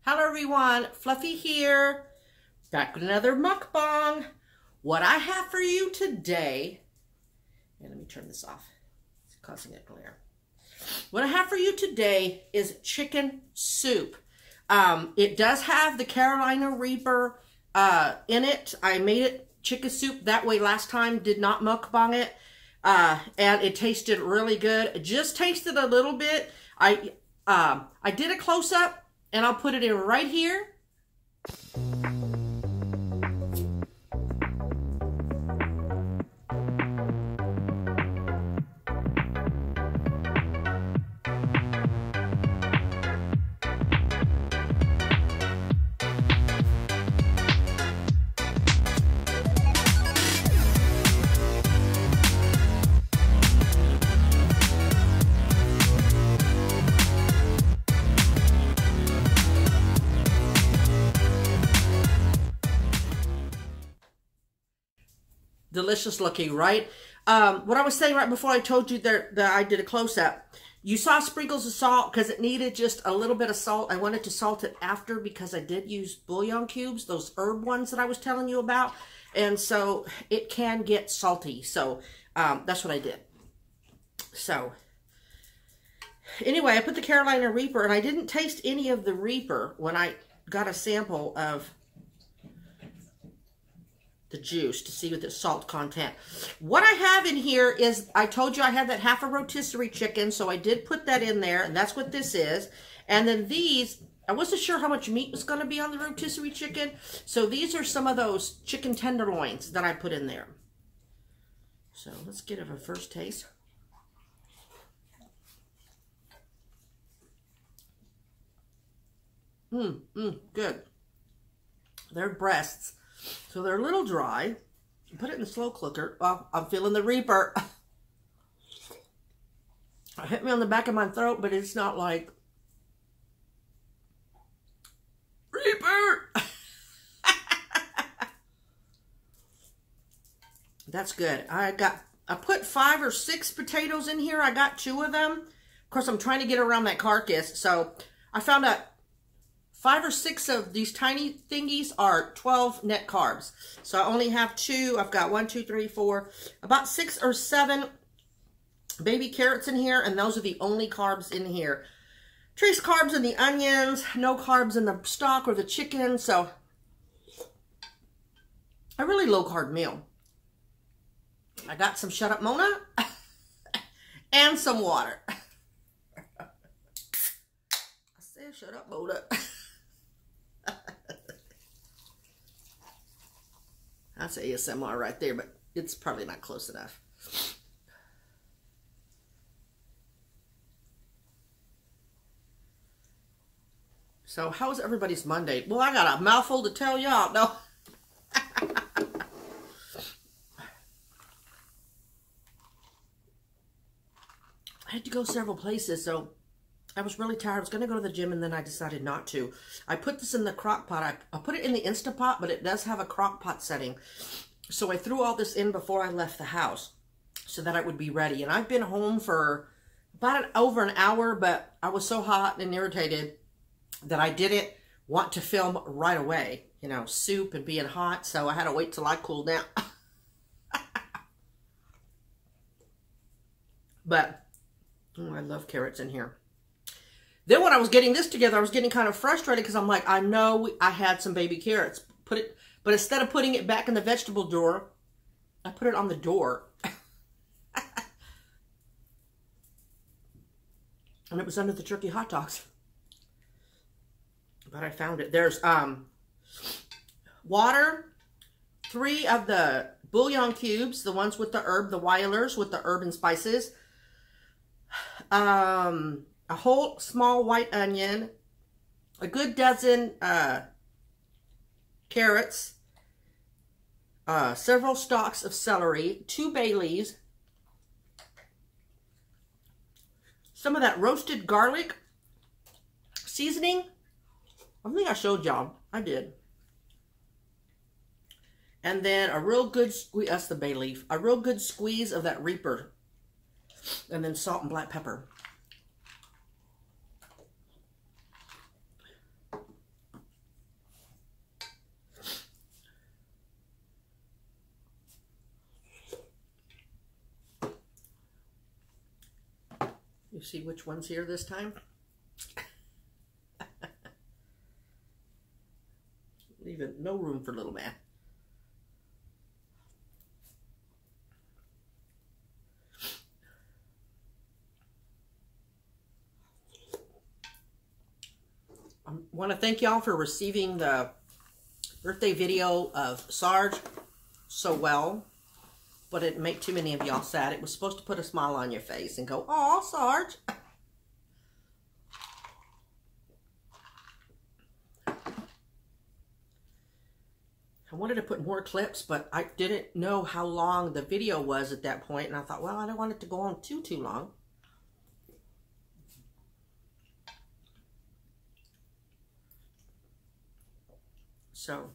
Hello everyone, Fluffy here, back with another mukbang. What I have for you today, and let me turn this off, it's causing a glare. What I have for you today is chicken soup. It does have the Carolina Reaper in it. I made it chicken soup that way last time, did not mukbang it, and it tasted really good. It just tasted a little bit. I did a close-up, and I'll put it in right here. Delicious looking, right? What I was saying right before I told you that I did a close-up, you saw sprinkles of salt because it needed just a little bit of salt. I wanted to salt it after because I did use bouillon cubes, those herb ones that I was telling you about, and so it can get salty. So that's what I did. So anyway, I put the Carolina Reaper, and I didn't taste any of the Reaper when I got a sample of the juice to see with the salt content. What I have in here is, I told you I had that half a rotisserie chicken, so I did put that in there, and that's what this is. And then these, I wasn't sure how much meat was going to be on the rotisserie chicken, so these are some of those chicken tenderloins that I put in there. So let's get a first taste. Good. They're breasts. So they're a little dry. Put it in the slow cooker. Well, I'm feeling the Reaper. It hit me on the back of my throat, but it's not like Reaper. That's good. I put 5 or 6 potatoes in here. I got 2 of them. Of course, I'm trying to get around that carcass. So I found out 5 or 6 of these tiny thingies are 12 net carbs. So I only have 2. I've got 1, 2, 3, 4, about 6 or 7 baby carrots in here, and those are the only carbs in here. Trace carbs in the onions, no carbs in the stock or the chicken. So a really low carb meal. I got some Shut Up Mona and some water. I said shut up, Mona. That's ASMR right there, but it's probably not close enough. So, how's everybody's Monday? Well, I got a mouthful to tell y'all. No. I had to go several places, so I was really tired. I was going to go to the gym, and then I decided not to. I put this in the crock pot. I put it in the Instant Pot, but it does have a crock pot setting. So I threw all this in before I left the house so that it would be ready. And I've been home for about over an hour, but I was so hot and irritated that I didn't want to film right away. You know, soup and being hot, so I had to wait till I cooled down. But, oh, I love carrots in here. Then when I was getting this together, I was getting kind of frustrated because I'm like, I know I had some baby carrots. But instead of putting it back in the vegetable drawer, I put it on the door. And it was under the turkey hot dogs. But I found it. There's water, 3 of the bouillon cubes, the ones with the herb, the Weilers with the herb and spices. A whole small white onion, a good dozen carrots, several stalks of celery, 2 bay leaves, some of that roasted garlic seasoning. I think I showed y'all. I did. And then a real good squeeze, that's the bay leaf, a real good squeeze of that Reaper. And then salt and black pepper. You see which one's here this time? Leaving no room for little man. I want to thank y'all for receiving the birthday video of Sarge so well, but it didn't make too many of y'all sad. It was supposed to put a smile on your face and go, "Aw, Sarge." I wanted to put more clips, but I didn't know how long the video was at that point, and I thought, well, I don't want it to go on too long. So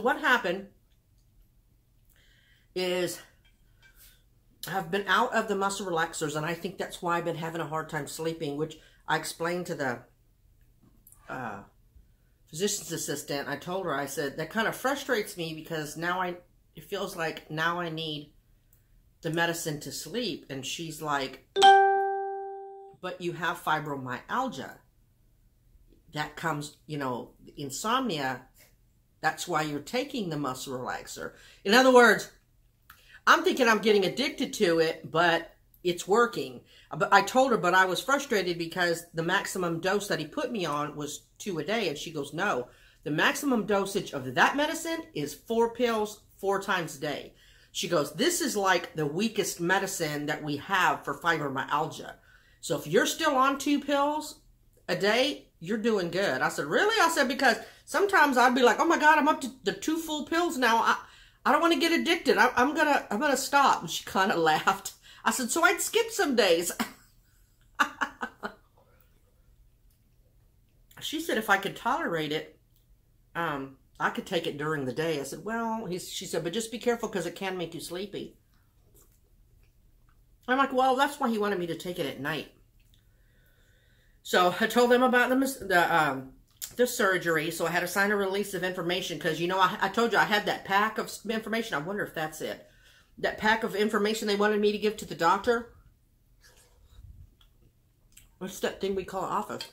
what happened is I've been out of the muscle relaxers, and I think that's why I've been having a hard time sleeping, which I explained to the physician's assistant. I told her, I said, that kind of frustrates me because now it feels like now I need the medicine to sleep. And she's like, but you have fibromyalgia. That comes, you know, insomnia. That's why you're taking the muscle relaxer. In other words, I'm thinking I'm getting addicted to it, but it's working. But I told her, but I was frustrated because the maximum dose that he put me on was 2 a day. And she goes, no, the maximum dosage of that medicine is 4 pills 4 times a day. She goes, this is like the weakest medicine that we have for fibromyalgia. So if you're still on 2 pills a day, you're doing good. I said, really? I said, because sometimes I'd be like, oh my God, I'm up to the 2 full pills now. I don't want to get addicted. I'm gonna stop. And she kind of laughed. I said, so I'd skip some days. She said if I could tolerate it, I could take it during the day. I said, well, she said, but just be careful because it can make you sleepy. I'm like, well, that's why he wanted me to take it at night. So I told them about the surgery. So I had to sign a release of information because, you know, I told you I had that pack of information. I wonder if that's it. That pack of information they wanted me to give to the doctor. What's that thing we call an office?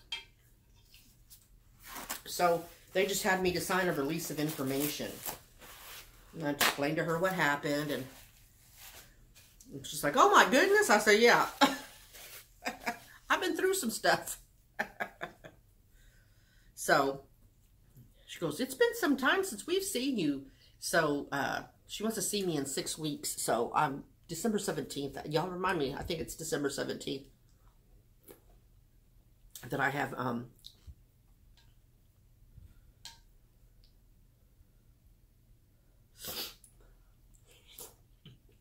So they just had me to sign a release of information. And I explained to her what happened. And she's like, oh my goodness. I said, yeah. I've been through some stuff. So she goes, it's been some time since we've seen you. So she wants to see me in 6 weeks. So December 17th. Y'all remind me. I think it's December 17th. That I have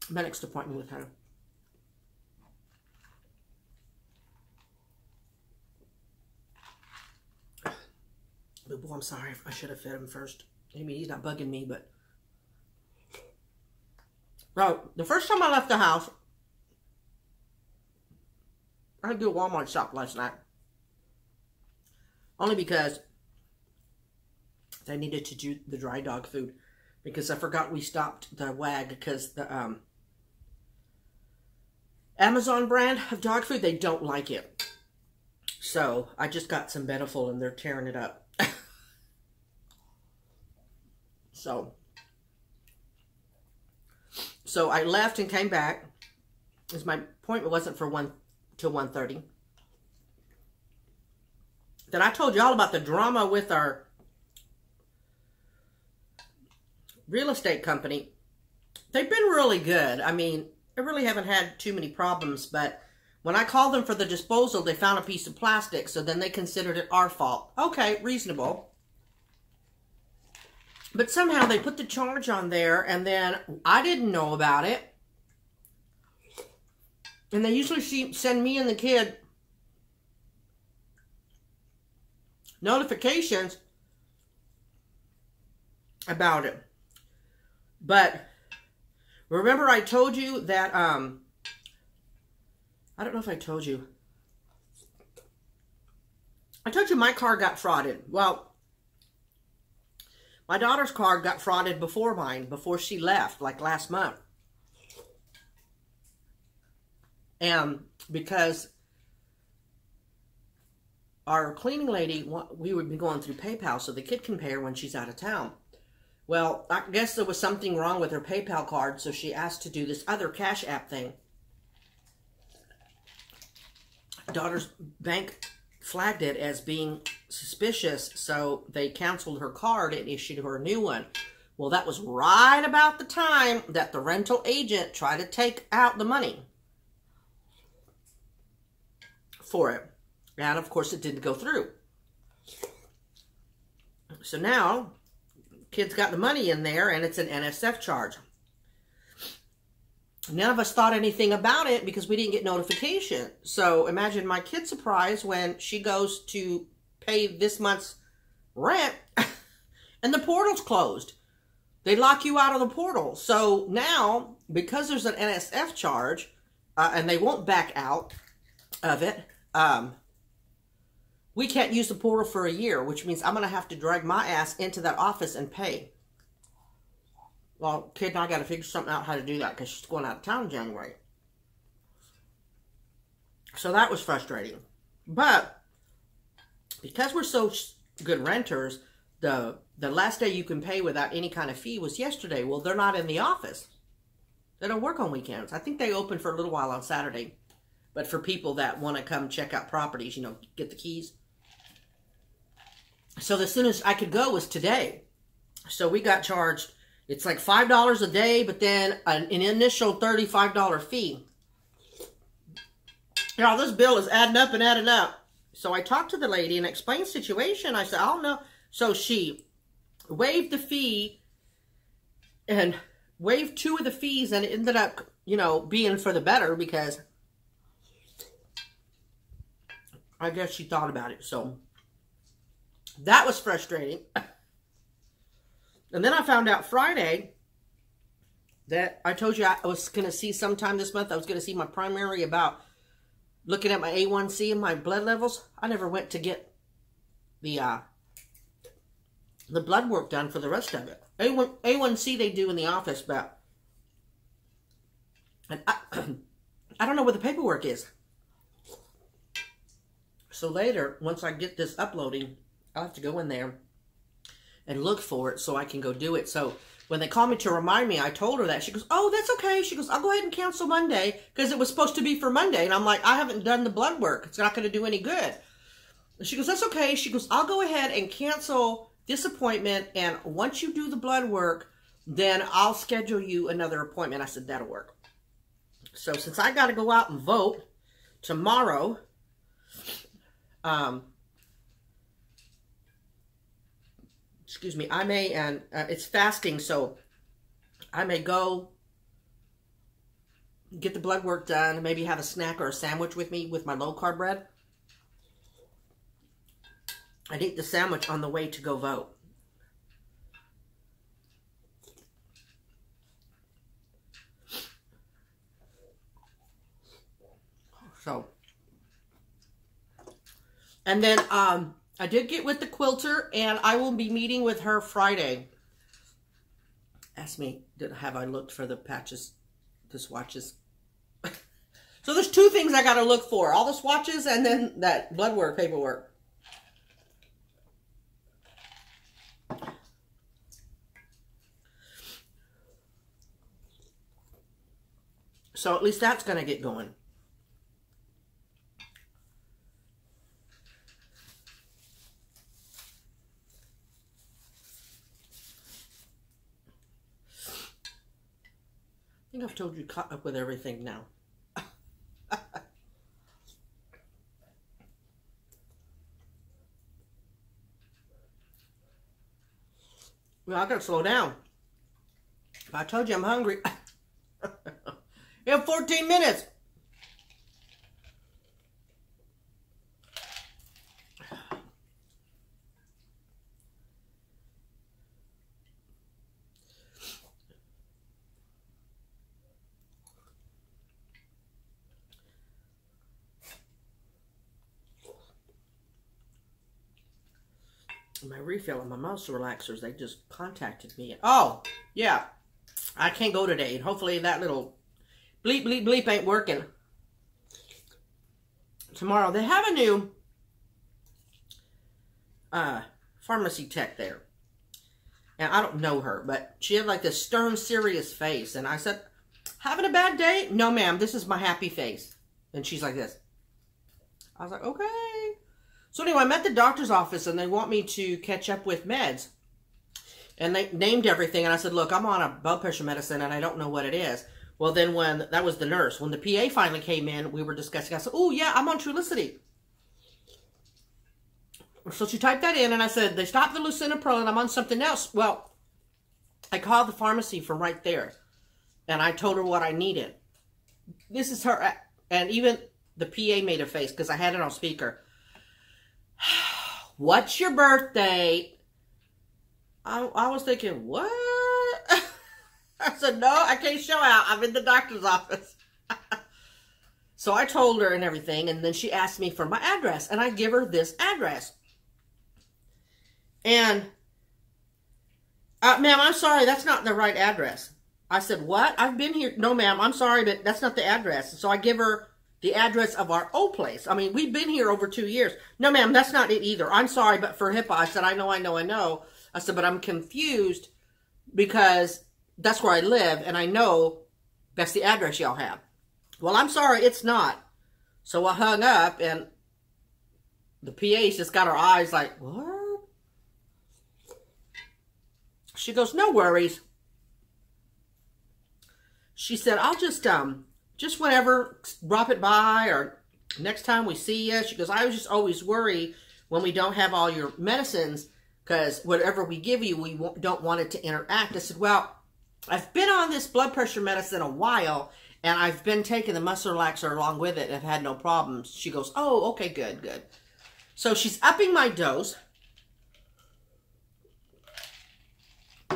my next appointment with her. But boy, I'm sorry. I should have fed him first. I mean, he's not bugging me, but well, the first time I left the house, I had to do a Walmart shop last night. Only because they needed to do the dry dog food. Because I forgot we stopped the WAG because the Amazon brand of dog food, they don't like it. So I just got some Beneful and they're tearing it up. So I left and came back. Because my appointment wasn't for 1 till 1:30. Then I told you all about the drama with our real estate company. They've been really good. I mean, I really haven't had too many problems, but when I called them for the disposal, they found a piece of plastic, so then they considered it our fault. Okay, reasonable. But somehow they put the charge on there, and then I didn't know about it. And they usually send me and the kid notifications about it. But remember I told you that, I don't know if I told you. I told you my car got frauded. Well, my daughter's car got frauded before mine, before she left, like last month. And because our cleaning lady, we would be going through PayPal so the kid can pay her when she's out of town. Well, I guess there was something wrong with her PayPal card, so she asked to do this other Cash App thing. Daughter's bank flagged it as being suspicious, so they canceled her card and issued her a new one. Well, that was right about the time that the rental agent tried to take out the money for it. And, of course, it didn't go through. So now, kid's got the money in there, and it's an NSF charge. None of us thought anything about it because we didn't get notification. So imagine my kid's surprise when she goes to pay this month's rent and the portal's closed. They lock you out of the portal. So now, because there's an NSF charge, and they won't back out of it, we can't use the portal for a year, which means I'm going to have to drag my ass into that office and pay. Well, kid and I got to figure something out how to do that because she's going out of town in January. So that was frustrating. But because we're so good renters, the last day you can pay without any kind of fee was yesterday. Well, they're not in the office. They don't work on weekends. I think they open for a little while on Saturday. But for people that want to come check out properties, you know, get the keys. So the soonest I could go was today. So we got charged, it's like $5 a day, but then an initial $35 fee. Now, this bill is adding up and adding up. So I talked to the lady and explained the situation. I said, oh, no. So she waived the fee and waived 2 of the fees, and it ended up, you know, being for the better because I guess she thought about it. So that was frustrating. And then I found out Friday that I told you I was going to see sometime this month. I was going to see my primary about looking at my A1C and my blood levels. I never went to get the blood work done for the rest of it. A1C they do in the office, but and I don't know where the paperwork is. So later, once I get this uploading, I'll have to go in there and look for it so I can go do it. So when they called me to remind me, I told her that. She goes, oh, that's okay. She goes, I'll go ahead and cancel Monday because it was supposed to be for Monday. And I'm like, I haven't done the blood work. It's not going to do any good. And she goes, that's okay. She goes, I'll go ahead and cancel this appointment. And once you do the blood work, then I'll schedule you another appointment. I said, that'll work. So since I got to go out and vote tomorrow, excuse me, I may, and it's fasting, so I may go get the blood work done, maybe have a snack or a sandwich with me with my low-carb bread. I'd eat the sandwich on the way to go vote. So, and then, I did get with the quilter, and I will be meeting with her Friday. Ask me, have I looked for the patches, the swatches? So there's 2 things I got to look for. All the swatches and then that blood work paperwork. So at least that's going to get going. I think I've told you caught up with everything now. Well, I gotta slow down. I told you I'm hungry. You have 14 minutes. My refill on my muscle relaxers, they just contacted me. Oh, yeah. I can't go today. And hopefully that little bleep, bleep, bleep ain't working. tomorrow. They have a new pharmacy tech there. And I don't know her, but she had like this stern, serious face. And I said, having a bad day? No, ma'am, this is my happy face. And she's like this. I was like, okay. So anyway, I'm at the doctor's office and they want me to catch up with meds. And they named everything. And I said, look, I'm on a blood pressure medicine and I don't know what it is. Well, then when, that was the nurse. When the PA finally came in, we were discussing. I said, oh, yeah, I'm on Trulicity. So she typed that in, and I said, they stopped the lisinopril, and I'm on something else. Well, I called the pharmacy from right there, and I told her what I needed. This is her, and even the PA made a face, because I had it on speaker. What's your birthday? I was thinking, what? I said, no, I can't show out. I'm in the doctor's office. So I told her and everything, and then she asked me for my address, and I give her this address. And, ma'am, I'm sorry, that's not the right address. I said, what? I've been here. No, ma'am, I'm sorry, but that's not the address. So I give her the address of our old place. I mean, we've been here over 2 years. No, ma'am, that's not it either. I'm sorry, but for HIPAA, I said, I know. I said, but I'm confused because that's where I live, and I know that's the address y'all have. Well, I'm sorry, it's not. So I hung up, and the PA's just got her eyes like, what? She goes, no worries. She said, I'll just whenever, drop it by, or next time we see you. She goes, I was just always worry when we don't have all your medicines, because whatever we give you, we don't want it to interact. I said, well, I've been on this blood pressure medicine a while, and I've been taking the muscle relaxer along with it, and I've had no problems. She goes, oh, okay, good. So she's upping my dose.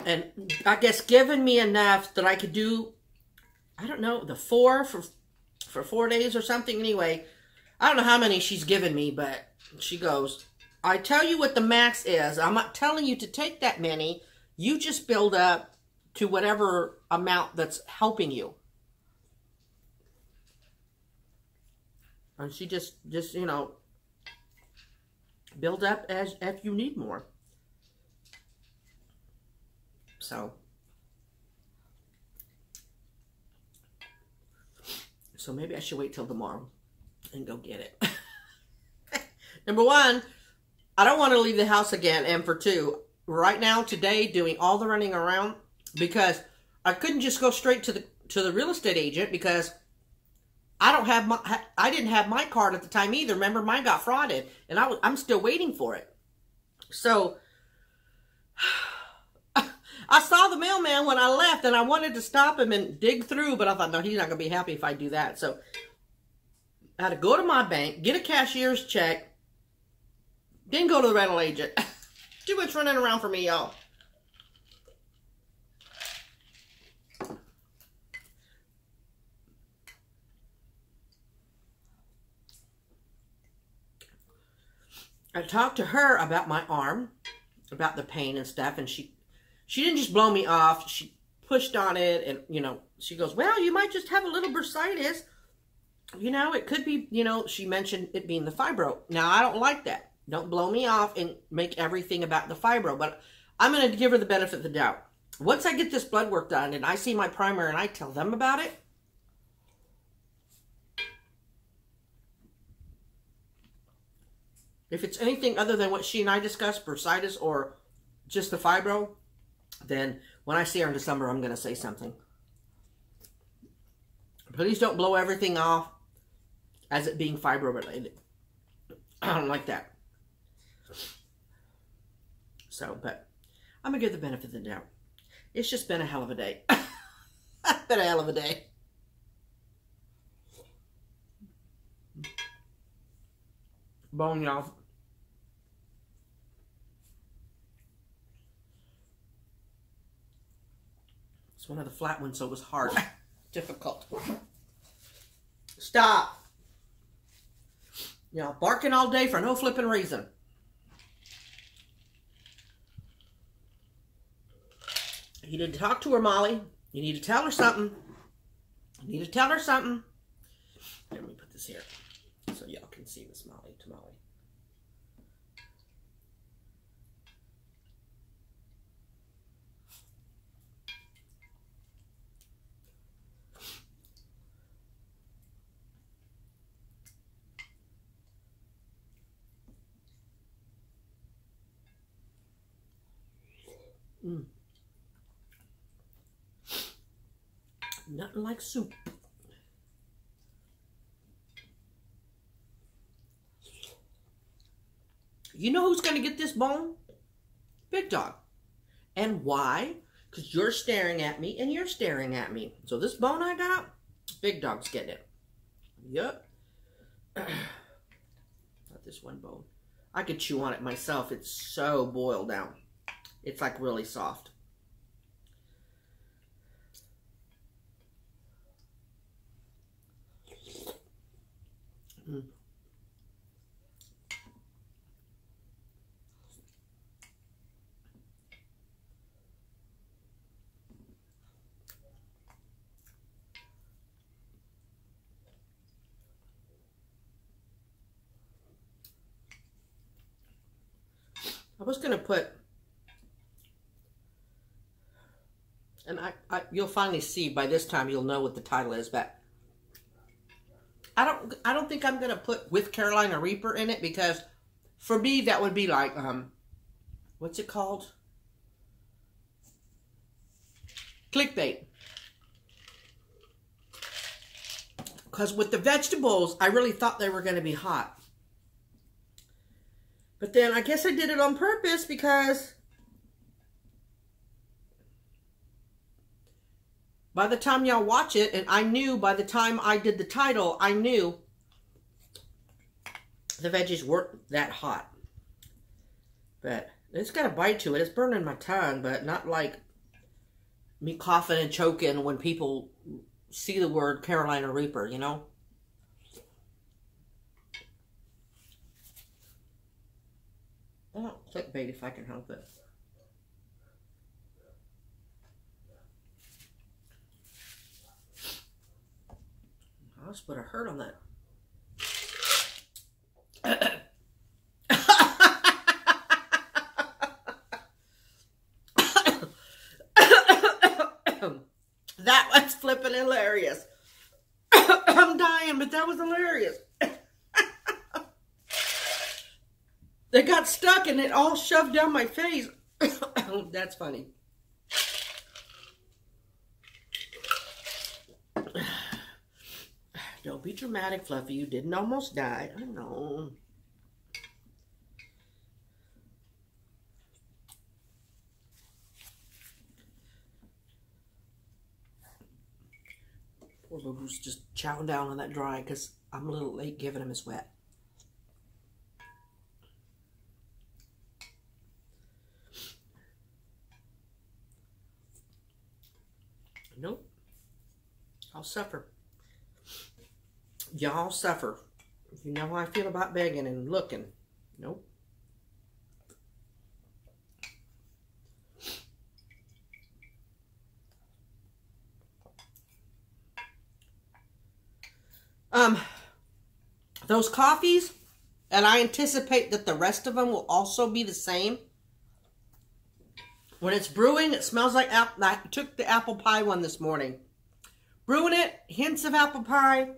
And I guess giving me enough that I could do, I don't know, the 4 for 4 days or something. Anyway, I don't know how many she's given me, but she goes, I tell you what the max is. I'm not telling you to take that many. You just build up to whatever amount that's helping you. And she just you know, build up as if you need more. So maybe I should wait till tomorrow and go get it. Number one, I don't want to leave the house again. And for two, right now, today, doing all the running around, because I couldn't just go straight to the real estate agent, because I didn't have my card at the time either. Remember, mine got frauded, and I'm still waiting for it. So I saw the mailman when I left, and I wanted to stop him and dig through, but I thought, no, he's not going to be happy if I do that. So I had to go to my bank, get a cashier's check, then go to the rental agent. Too much running around for me, y'all. I talked to her about my arm, about the pain and stuff, and she didn't just blow me off. She pushed on it, and, you know, she goes, well, you might just have a little bursitis. You know, it could be, you know, she mentioned it being the fibro. Now, I don't like that. Don't blow me off and make everything about the fibro. But I'm going to give her the benefit of the doubt. Once I get this blood work done and I see my primer and I tell them about it, if it's anything other than what she and I discussed, bursitis or just the fibro, then when I see her in December, I'm going to say something. Please don't blow everything off as it being fibro related. I don't like that. So, but I'm going to give the benefit of the doubt. It's just been a hell of a day. It's been a hell of a day. Bone, y'all. It's one of the flat ones, so it was hard. Difficult. Stop. You know, barking all day for no flipping reason. You need to talk to her, Molly. You need to tell her something. You need to tell her something. Let me put this here. So so y'all can see the smiley tamale. Nothing like soup. You know who's going to get this bone? Big Dog. And why? Because you're staring at me and you're staring at me. So this bone I got, Big Dog's getting it. Yep. Not this one bone. I could chew on it myself. It's so boiled down. It's like really soft. I was going to put, and you'll finally see by this time, you'll know what the title is, but I don't think I'm going to put with Carolina Reaper in it, because for me that would be like, what's it called? Clickbait. Because with the vegetables, I really thought they were going to be hot. But then I guess I did it on purpose, because by the time y'all watch it, and I knew by the time I did the title, I knew the veggies weren't that hot. But it's got a bite to it. It's burning my tongue, but not like me coughing and choking when people see the word Carolina Reaper, you know? I don't clickbait if I can help it. I just put a hurt on that. That was flipping hilarious. I'm dying, but that was hilarious. They got stuck and it all shoved down my face. That's funny. Don't be dramatic, Fluffy. You didn't almost die. I know. Poor Boo-Boo's just chowing down on that dry because I'm a little late giving him his wet. Nope. I'll suffer. Y'all suffer. You know how I feel about begging and looking. Nope. Those coffees, and I anticipate that the rest of them will also be the same. When it's brewing, it smells like apple. I took the apple pie one this morning. Brewing it, hints of apple pie.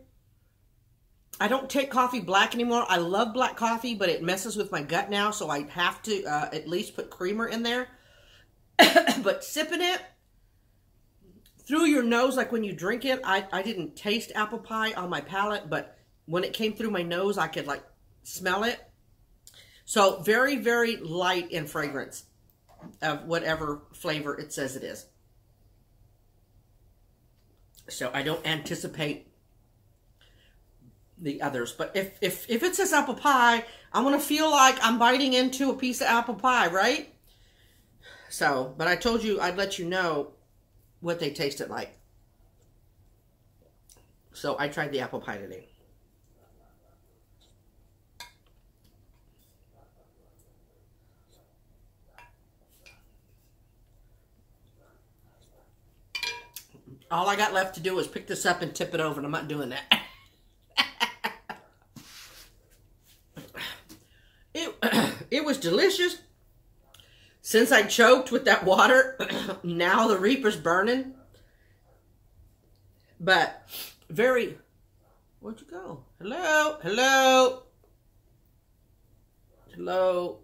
I don't take coffee black anymore. I love black coffee, but it messes with my gut now, so I have to at least put creamer in there. But sipping it through your nose, like when you drink it, I didn't taste apple pie on my palate, but when it came through my nose, I could like smell it. So very, very light in fragrance of whatever flavor it says it is. So I don't anticipate the others. But if it says apple pie, I'm going to feel like I'm biting into a piece of apple pie, right? So, but I told you I'd let you know what they tasted like. So I tried the apple pie today. All I got left to do is pick this up and tip it over, and I'm not doing that. delicious. Since I choked with that water, now the Reaper's burning. But very, where'd you go? Hello, hello, hello.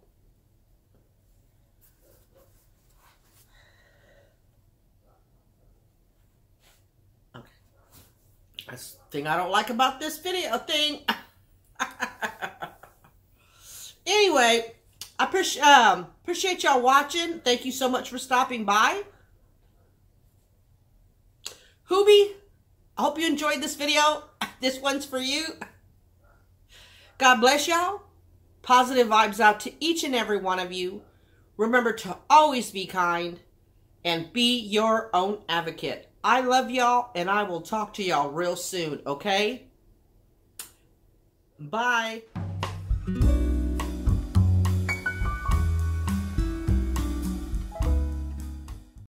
Okay. That's the thing I don't like about this video thing. Anyway, I appreciate y'all watching. Thank you so much for stopping by. Hoobie, I hope you enjoyed this video. This one's for you. God bless y'all. Positive vibes out to each and every one of you. Remember to always be kind and be your own advocate. I love y'all, and I will talk to y'all real soon, okay? Bye.